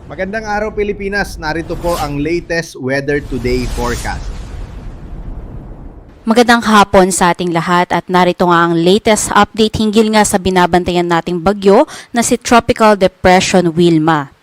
Magandang araw Pilipinas, narito po ang latest Weather Today forecast. Magandang hapon sa ating lahat at narito nga ang latest update hinggil nga sa binabantayan nating bagyo na si Tropical Depression Wilma.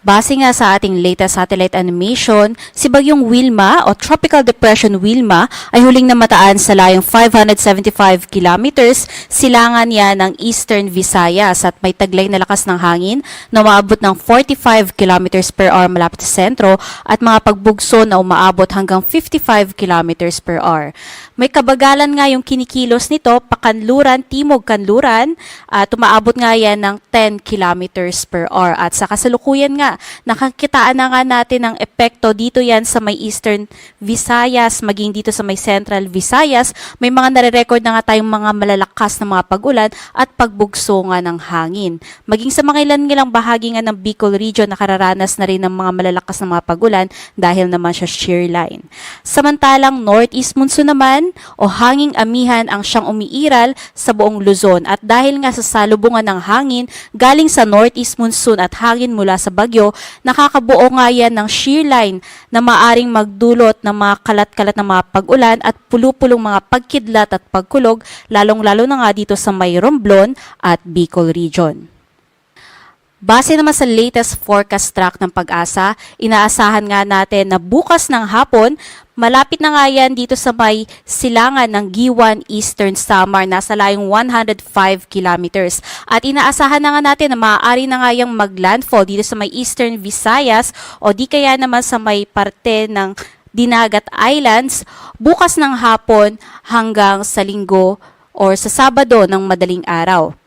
Base nga sa ating latest satellite animation, si Bagyong Wilma o Tropical Depression Wilma ay huling namataan sa layong 575 kilometers silangan niya ng Eastern Visayas at may taglay na lakas ng hangin na umaabot ng 45 kilometers per hour malapit sa sentro at mga pagbugso na umaabot hanggang 55 kilometers per hour. May kabagalan nga yung kinikilos nito, pakanluran, timog kanluran, at umaabot nga yan ng 10 kilometers per hour. At sa kasalukuyan nga, nakakitaan na nga natin ang epekto dito yan sa may Eastern Visayas, maging dito sa may Central Visayas. May mga nare-record na nga tayong mga malalakas na mga pag-ulan at pagbugso nga ng hangin. Maging sa mga ilan-ilang bahagi nga ng Bicol region, nakararanas na rin ng mga malalakas na mga pag-ulan dahil naman sa shear line. Samantalang northeast monsoon naman o hanging amihan ang siyang umiiral sa buong Luzon at dahil nga sa salubungan ng hangin galing sa northeast monsoon at hangin mula sa bagyo, nakakabuo nga yan ng shear line na maaring magdulot ng mga kalat-kalat na mga pag-ulan at pulupulong mga pagkidlat at pagkulog, lalong-lalo na nga dito sa may Romblon at Bicol region. Base naman sa latest forecast track ng Pag-asa, inaasahan nga natin na bukas ng hapon, malapit na nga yan dito sa may silangan ng Giwan Eastern Samar, nasa layong 105 kilometers. At inaasahan na nga natin na maaari na nga yung maglandfall dito sa may Eastern Visayas o di kaya naman sa may parte ng Dinagat Islands bukas ng hapon hanggang sa Linggo or sa Sabado ng madaling araw.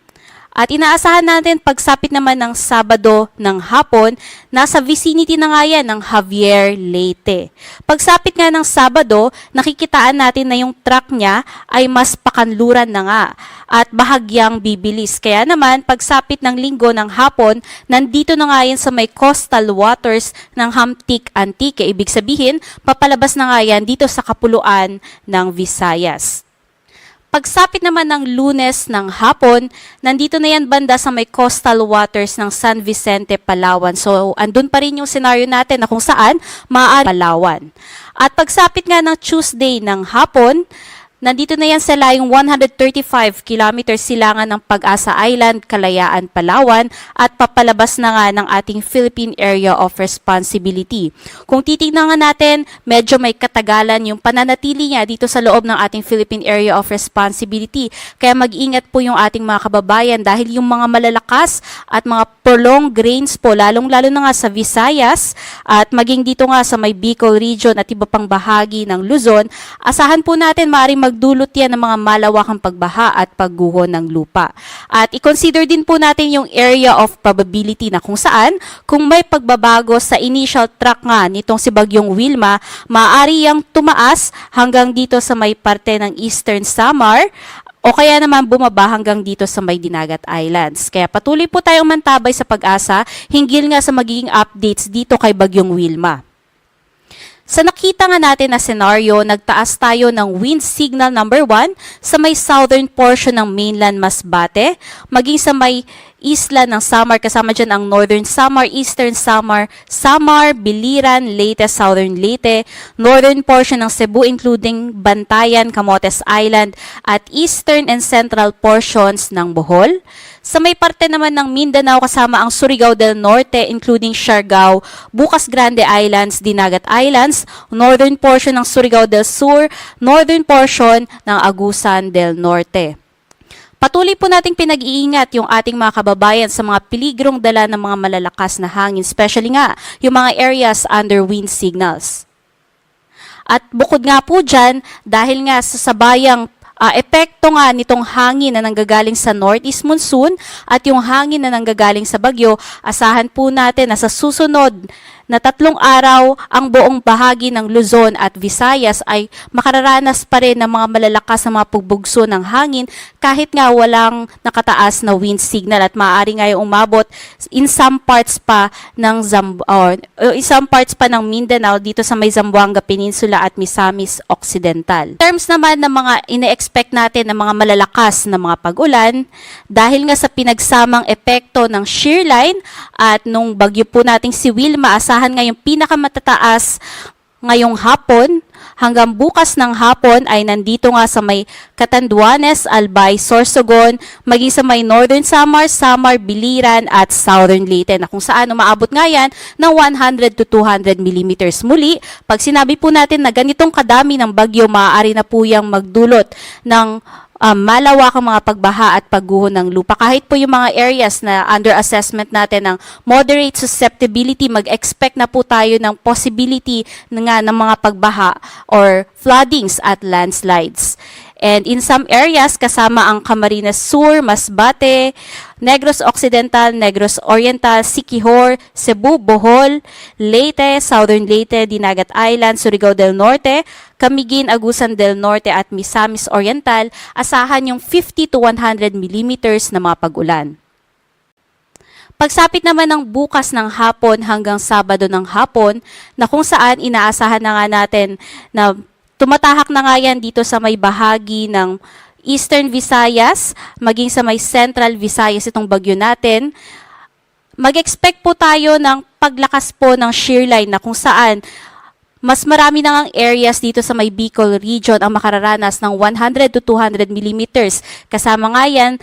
At inaasahan natin pagsapit naman ng Sabado ng hapon, nasa vicinity na nga yan ng Javier Leyte. Pagsapit nga ng Sabado, nakikitaan natin na yung track niya ay mas pakanluran na nga at bahagyang bibilis. Kaya naman, pagsapit ng Linggo ng hapon, nandito na nga yan sa may coastal waters ng Hamtic Antique. Ibig sabihin, papalabas na nga yan dito sa kapuluan ng Visayas. Pagsapit naman ng Lunes ng hapon, nandito na yan banda sa may coastal waters ng San Vicente, Palawan. So, andun pa rin yung scenario natin na kung saan maaari Palawan. At pagsapit nga ng Tuesday ng hapon, nandito na yan sa layong 135 kilometers silangan ng Pag-asa Island, Kalayaan, Palawan at papalabas na nga ng ating Philippine Area of Responsibility. Kung titignan nga natin, medyo may katagalan yung pananatili niya dito sa loob ng ating Philippine Area of Responsibility. Kaya mag-ingat po yung ating mga kababayan dahil yung mga malalakas at mga prolonged rains po, lalong-lalo na nga sa Visayas at maging dito nga sa may Bicol region at iba pang bahagi ng Luzon, asahan po natin maaaring magdulot yan ng mga malawakang pagbaha at pagguho ng lupa. At i-consider din po natin yung area of probability na kung saan, kung may pagbabago sa initial track nga nitong si Bagyong Wilma, maaari yang tumaas hanggang dito sa may parte ng Eastern Samar o kaya naman bumaba hanggang dito sa may Dinagat Islands. Kaya patuloy po tayong mantabay sa Pag-asa hinggil nga sa magiging updates dito kay Bagyong Wilma. Sa nakita nga natin na senaryo, nagtaas tayo ng wind signal number 1 sa may southern portion ng mainland Masbate, maging sa may isla ng Samar, kasama dyan ang Northern Samar, Eastern Samar, Samar, Biliran, Leyte, Southern Leyte, northern portion ng Cebu including Bantayan, Camotes Island, at eastern and central portions ng Bohol. Sa may parte naman ng Mindanao kasama ang Surigao del Norte including Siargao, Bukas Grande Islands, Dinagat Islands, northern portion ng Surigao del Sur, northern portion ng Agusan del Norte. Patuloy po nating pinag-iingat yung ating mga kababayan sa mga peligrong dala ng mga malalakas na hangin, especially nga yung mga areas under wind signals. At bukod nga po dyan, dahil nga sa sabayang epekto nga nitong hangin na nanggagaling sa northeast monsoon at yung hangin na nanggagaling sa bagyo, asahan po natin na sa susunod na 3 araw ang buong bahagi ng Luzon at Visayas ay makararanas pa rin ng mga malalakas na mga pagbugso ng hangin kahit nga walang nakataas na wind signal at maaari nga yung umabot in some parts pa ng Mindanao dito sa may Zamboanga Peninsula at Misamis Occidental. In terms naman ng mga ine-expect natin ng mga malalakas na mga pag-ulan, dahil nga sa pinagsamang epekto ng shear line at nung bagyo po nating si Wilma, asahan nga yung pinakamatataas ngayong hapon hanggang bukas ng hapon ay nandito nga sa may Catanduanes, Albay, Sorsogon, maging sa may Northern Samar, Samar, Biliran at Southern Leyte na kung saan umaabot nga yan ng 100 to 200 millimeters. Muli, pag sinabi po natin na ganitong kadami ng bagyo, maaari na po yung magdulot ng malawakang mga pagbaha at pagguho ng lupa. Kahit po yung mga areas na under assessment natin ng moderate susceptibility, mag-expect na po tayo ng possibility ng mga pagbaha or floodings at landslides. And in some areas, kasama ang Camarines Sur, Masbate, Negros Occidental, Negros Oriental, Siquijor, Cebu, Bohol, Leyte, Southern Leyte, Dinagat Island, Surigao del Norte, Camiguin, Agusan del Norte at Misamis Oriental, asahan yung 50 to 100 millimeters na mga pag-ulan. Pagsapit naman ng bukas ng hapon hanggang Sabado ng hapon, na kung saan inaasahan na nga natin na tumatahak na nga yan dito sa may bahagi ng Eastern Visayas, maging sa may Central Visayas itong bagyo natin. Mag-expect po tayo ng paglakas po ng shear line na kung saan mas marami na ang areas dito sa may Bicol region ang makararanas ng 100 to 200 millimeters. Kasama nga yan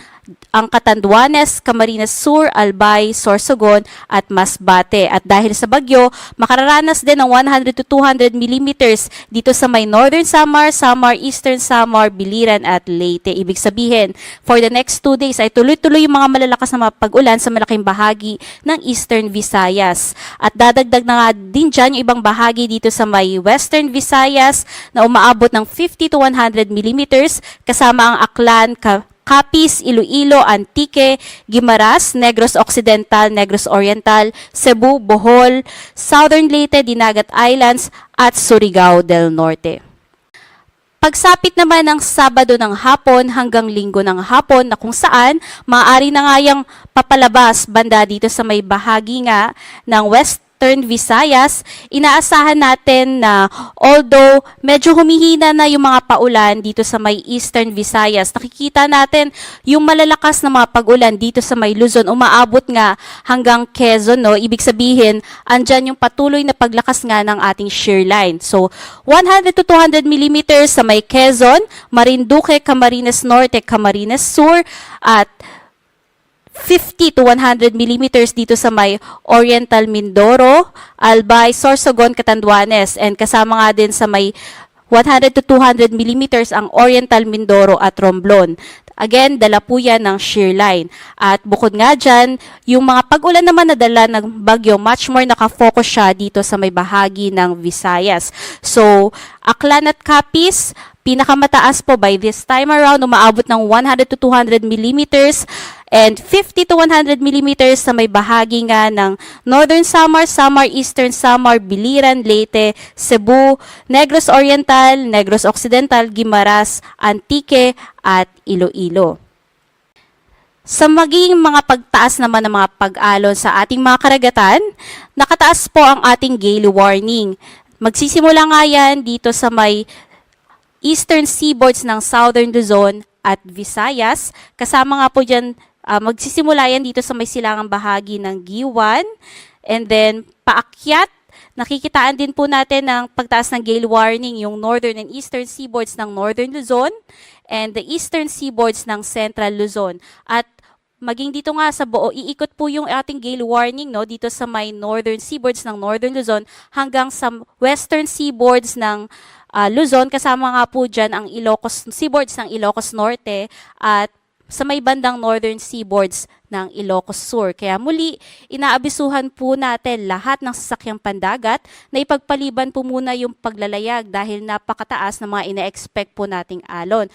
ang Catanduanes, Camarines Sur, Albay, Sorsogon at Masbate. At dahil sa bagyo, makararanas din ng 100 to 200 millimeters dito sa may Northern Samar, Samar, Eastern Samar, Biliran at Leyte. Ibig sabihin, for the next 2 days ay tuloy-tuloy yung mga malalakas na mga pag-ulan sa malaking bahagi ng Eastern Visayas. At dadagdag na nga din dyan yung ibang bahagi dito sa may Western Visayas na umaabot ng 50 to 100 millimeters kasama ang Aklan, Capiz, Iloilo, Antique, Guimaras, Negros Occidental, Negros Oriental, Cebu, Bohol, Southern Leyte, Dinagat Islands at Surigao del Norte. Pagsapit naman ng Sabado ng hapon hanggang Linggo ng hapon na kung saan maaari na nga yung papalabas banda dito sa may bahagi nga ng Western Visayas, inaasahan natin na although medyo humihina na yung mga paulan dito sa may Eastern Visayas, nakikita natin yung malalakas na mga pag-ulan dito sa may Luzon, umaabot nga hanggang Quezon, no? Ibig sabihin, andyan yung patuloy na paglakas nga ng ating shear line. So, 100 to 200 millimeters sa may Quezon, Marinduque, Camarines Norte, Camarines Sur, at 50 to 100 millimeters dito sa may Oriental Mindoro, Albay, Sorsogon, Catanduanes, and kasama nga din sa may 100 to 200 millimeters ang Oriental Mindoro at Romblon. Again, dala po yan ng shear line. At bukod nga dyan, yung mga pag-ulan naman na dala ng bagyo, much more nakafocus siya dito sa may bahagi ng Visayas. So, Aklan at Capiz, pinakamataas po by this time around, umaabot ng 100 to 200 millimeters and 50 to 100 millimeters sa may bahagi nga ng Northern Samar, Samar, Eastern Samar, Biliran, Leyte, Cebu, Negros Oriental, Negros Occidental, Guimaras, Antique, at Iloilo. Sa maging mga pagtaas naman ng mga pag-alon sa ating mga karagatan, nakataas po ang ating gale warning. Magsisimula nga yan dito sa may eastern seaboards ng Southern Luzon at Visayas. Kasama nga po dyan, magsisimula yan dito sa may silangang bahagi ng Giwan. And then, paakyat, nakikitaan din po natin ng pagtaas ng gale warning yung northern and eastern seaboards ng Northern Luzon and the eastern seaboards ng Central Luzon. At maging dito nga sa buo, iikot po yung ating gale warning, no, dito sa may northern seaboards ng Northern Luzon hanggang sa western seaboards ng Luzon, kasama nga po dyan ang seaboards ng Ilocos Norte at sa may bandang northern seaboards ng Ilocos Sur. Kaya muli, inaabisuhan po natin lahat ng sasakyang pandagat na ipagpaliban po muna yung paglalayag dahil napakataas na mga ina-expect po nating alon.